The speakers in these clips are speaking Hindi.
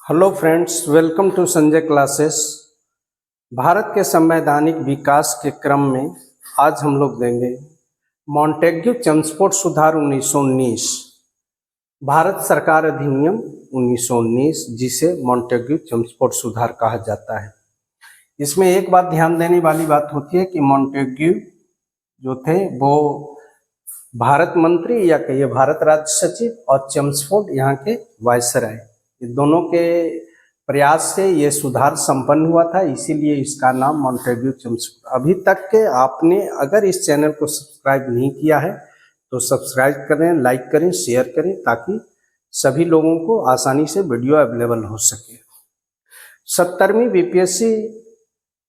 Hello friends, welcome to Sanjay classes. Bharat के संवैधानिक विकास के क्रम में आज हम लोग देंगे मॉन्टेग्यू चेम्सफोर्ड सुधार 1919, भारत सरकार अधिनियम 1919, जिसे मॉन्टेग्यू चेम्सफोर्ड सुधार कहा जाता है। इसमें एक बात ध्यान देने वाली बात होती है कि मॉन्टेग्यू जो थे वो भारत मंत्री या कहिए भारत राज्य सचिव, और चेम्सफोर्ड यहाँ के वायसराय, ये दोनों के प्रयास से ये सुधार संपन्न हुआ था, इसीलिए इसका नाम मॉन्टेग्यू चेम्सफोर्ड। अभी तक के आपने अगर इस चैनल को सब्सक्राइब नहीं किया है तो सब्सक्राइब करें, लाइक करें, शेयर करें, ताकि सभी लोगों को आसानी से वीडियो अवेलेबल हो सके। 70वीं बीपीएससी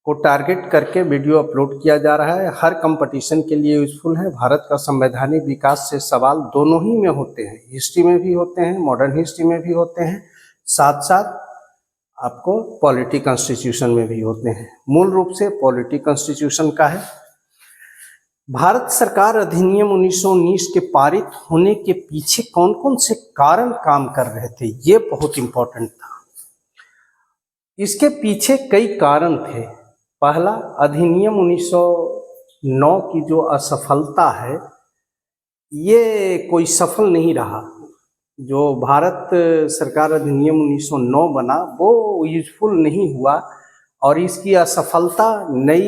को टारगेट करके वीडियो अपलोड किया जा रहा है। हर कंपटीशन के लिए यूजफुल है। भारत का संवैधानिक विकास से सवाल दोनों ही में होते हैं, हिस्ट्री में भी होते हैं, मॉडर्न हिस्ट्री में भी होते हैं, साथ साथ आपको पॉलिटी कॉन्स्टिट्यूशन में भी होते हैं। मूल रूप से पॉलिटी कॉन्स्टिट्यूशन का है। भारत सरकार अधिनियम 1919 के पारित होने के पीछे कौन कौन से कारण काम कर रहे थे, ये बहुत इंपॉर्टेंट था। इसके पीछे कई कारण थे। पहला, अधिनियम 1909 की जो असफलता है, ये कोई सफल नहीं रहा। जो भारत सरकार अधिनियम 1909 बना वो यूजफुल नहीं हुआ और इसकी असफलता नई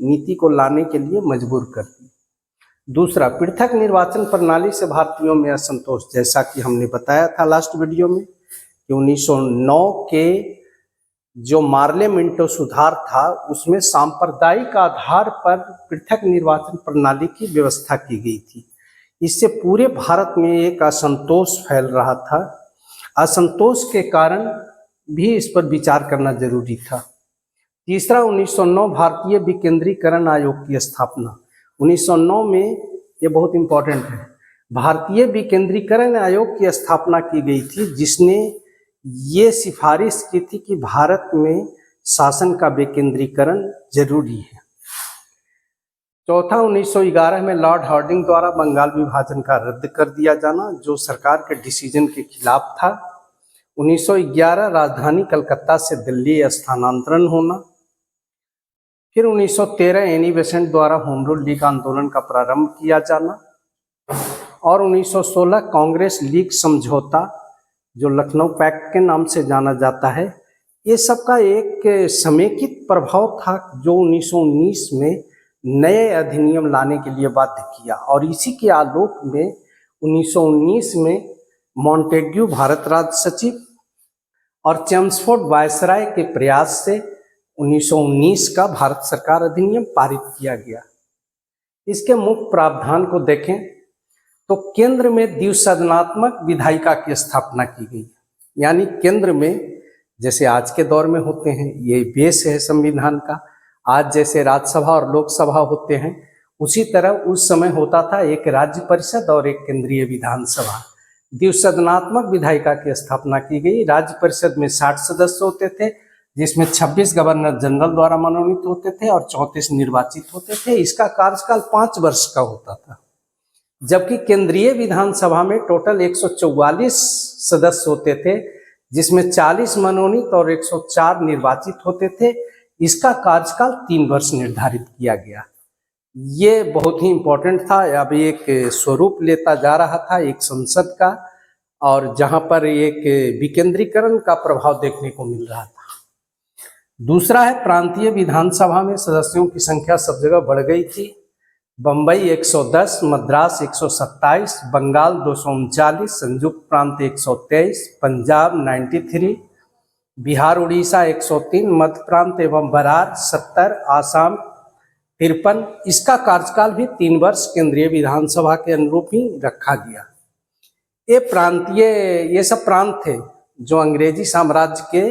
नीति को लाने के लिए मजबूर कर दी। दूसरा, पृथक निर्वाचन प्रणाली से भारतीयों में असंतोष, जैसा कि हमने बताया था लास्ट वीडियो में कि 1909 के जो मार्ले मिंटो सुधार था उसमें सांप्रदायिक आधार पर पृथक निर्वाचन प्रणाली की व्यवस्था की गई थी। इससे पूरे भारत में एक असंतोष फैल रहा था। असंतोष के कारण भी इस पर विचार करना जरूरी था। तीसरा, 1909 भारतीय विकेंद्रीकरण आयोग की स्थापना। 1909 में, ये बहुत इंपॉर्टेंट है, भारतीय विकेंद्रीकरण आयोग की स्थापना की गई थी, जिसने ये सिफारिश की थी कि भारत में शासन का विकेंद्रीकरण जरूरी है। चौथा, 1911 में लॉर्ड हार्डिंग द्वारा बंगाल विभाजन का रद्द कर दिया जाना, जो सरकार के डिसीजन के खिलाफ था। 1911 राजधानी कलकत्ता से दिल्ली स्थानांतरण होना। फिर 1913 एनी बेसेंट द्वारा होम रूल लीग आंदोलन का प्रारंभ किया जाना, और 1916 कांग्रेस लीग समझौता, जो लखनऊ पैक्ट के नाम से जाना जाता है। ये सब का एक समेकित प्रभाव था जो 1919 में नए अधिनियम लाने के लिए बाध्य किया, और इसी के आलोक में 1919 में मॉन्टेग्यू भारत राज्य सचिव और चेम्सफोर्ड वायसराय के प्रयास से 1919 का भारत सरकार अधिनियम पारित किया गया। इसके मुख्य प्रावधान को देखें तो केंद्र में द्विसदनात्मक विधायिका की स्थापना की गई, यानी केंद्र में जैसे आज के दौर में होते हैं, ये बेस है संविधान का। आज जैसे राज्यसभा और लोकसभा होते हैं, उसी तरह उस समय होता था एक राज्य परिषद और एक केंद्रीय विधानसभा। द्विसदनात्मक विधायिका की स्थापना की गई। राज्य परिषद में 60 सदस्य होते थे, जिसमें 26 गवर्नर जनरल द्वारा मनोनीत होते थे और 34 निर्वाचित होते थे। इसका कार्यकाल 5 वर्ष का होता था। जबकि केंद्रीय विधानसभा में टोटल 144 सदस्य होते थे, जिसमें 40 मनोनीत और 104 निर्वाचित होते थे। इसका कार्यकाल 3 वर्ष निर्धारित किया गया। ये बहुत ही इम्पोर्टेंट था। अब एक स्वरूप लेता जा रहा था एक संसद का, और जहां पर एक विकेंद्रीकरण का प्रभाव देखने को मिल रहा था। दूसरा है, प्रांतीय विधानसभा में सदस्यों की संख्या सब जगह बढ़ गई थी। बम्बई 110, मद्रास 127, बंगाल 239, संयुक्त प्रांत 123, पंजाब 93, बिहार उड़ीसा 103, मध्य प्रांत एवं बरार 70, आसाम 53। इसका कार्यकाल भी 3 वर्ष केंद्रीय विधानसभा के अनुरूप ही रखा गया। ये सब प्रांत थे जो अंग्रेजी साम्राज्य के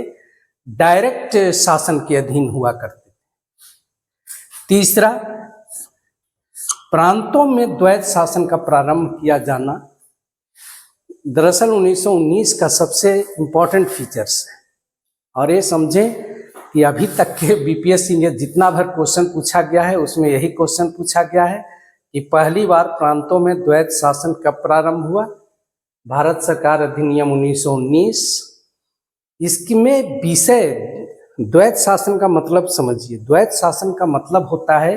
डायरेक्ट शासन के अधीन हुआ करते थे। तीसरा, प्रांतों में द्वैत शासन का प्रारंभ किया जाना दरअसल 1919 का सबसे इम्पोर्टेंट फीचर्स है। और ये समझें कि अभी तक के बीपीएससी में जितना भर क्वेश्चन पूछा गया है उसमें यही क्वेश्चन पूछा गया है कि पहली बार प्रांतों में द्वैत शासन कब प्रारंभ हुआ। भारत सरकार अधिनियम 1919 इसमें विषय द्वैत शासन का मतलब समझिए। द्वैत शासन का मतलब होता है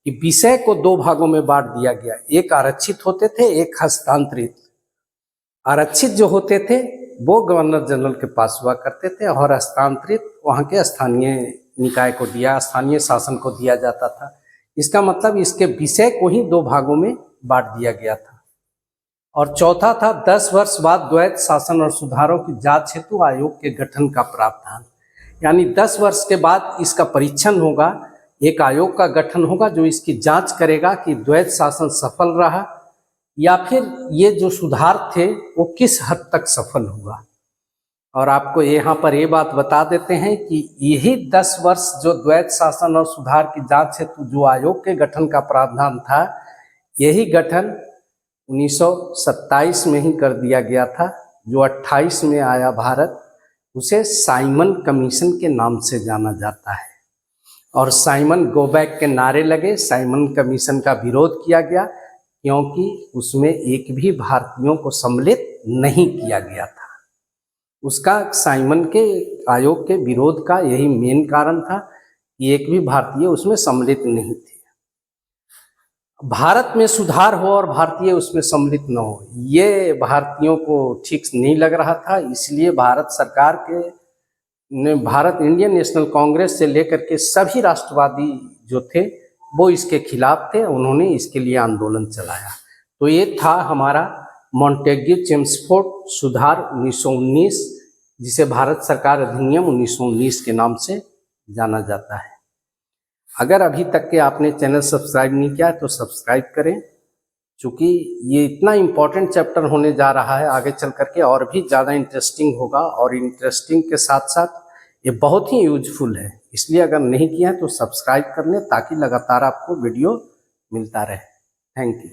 कि विषय को दो भागों में बांट दिया गया, एक आरक्षित होते थे, एक हस्तांतरित। आरक्षित जो होते थे वो गवर्नर जनरल के पास हुआ करते थे और हस्तांतरित वहाँ के स्थानीय निकाय को दिया, स्थानीय शासन को दिया जाता था। इसका मतलब इसके विषय को ही दो भागों में बांट दिया गया था। और चौथा था 10 वर्ष बाद द्वैत शासन और सुधारों की जांच हेतु आयोग के गठन का प्रावधान। यानी 10 वर्ष के बाद इसका परीक्षण होगा, एक आयोग का गठन होगा जो इसकी जांच करेगा कि द्वैत शासन सफल रहा या फिर ये जो सुधार थे वो किस हद तक सफल हुआ। और आपको यहाँ पर ये बात बता देते हैं कि यही 10 वर्ष जो द्वैत शासन और सुधार की जांच हेतु जो आयोग के गठन का प्रावधान था, यही गठन 1927 में ही कर दिया गया था। जो 28 में आया भारत, उसे साइमन कमीशन के नाम से जाना जाता है। और साइमन गो बैक के नारे लगे, साइमन कमीशन का विरोध किया गया क्योंकि उसमें एक भी भारतीयों को सम्मिलित नहीं किया गया था। उसका साइमन के आयोग के विरोध का यही मेन कारण था कि एक भी भारतीय उसमें सम्मिलित नहीं थे। भारत में सुधार हो और भारतीय उसमें सम्मिलित न हो, ये भारतीयों को ठीक नहीं लग रहा था। इसलिए भारत सरकार के ने भारत इंडियन नेशनल कांग्रेस से लेकर के सभी राष्ट्रवादी जो थे वो इसके खिलाफ थे। उन्होंने इसके लिए आंदोलन चलाया। तो ये था हमारा मॉन्टेग्यू चेम्सफोर्ड सुधार 1919, जिसे भारत सरकार अधिनियम 1919 के नाम से जाना जाता है। अगर अभी तक के आपने चैनल सब्सक्राइब नहीं किया तो सब्सक्राइब करें, क्योंकि ये इतना इम्पोर्टेंट चैप्टर होने जा रहा है, आगे चल करके और भी ज़्यादा इंटरेस्टिंग होगा। और इंटरेस्टिंग के साथ साथ ये बहुत ही यूजफुल है। इसलिए अगर नहीं किया है तो सब्सक्राइब कर लें ताकि लगातार आपको वीडियो मिलता रहे। Thank you.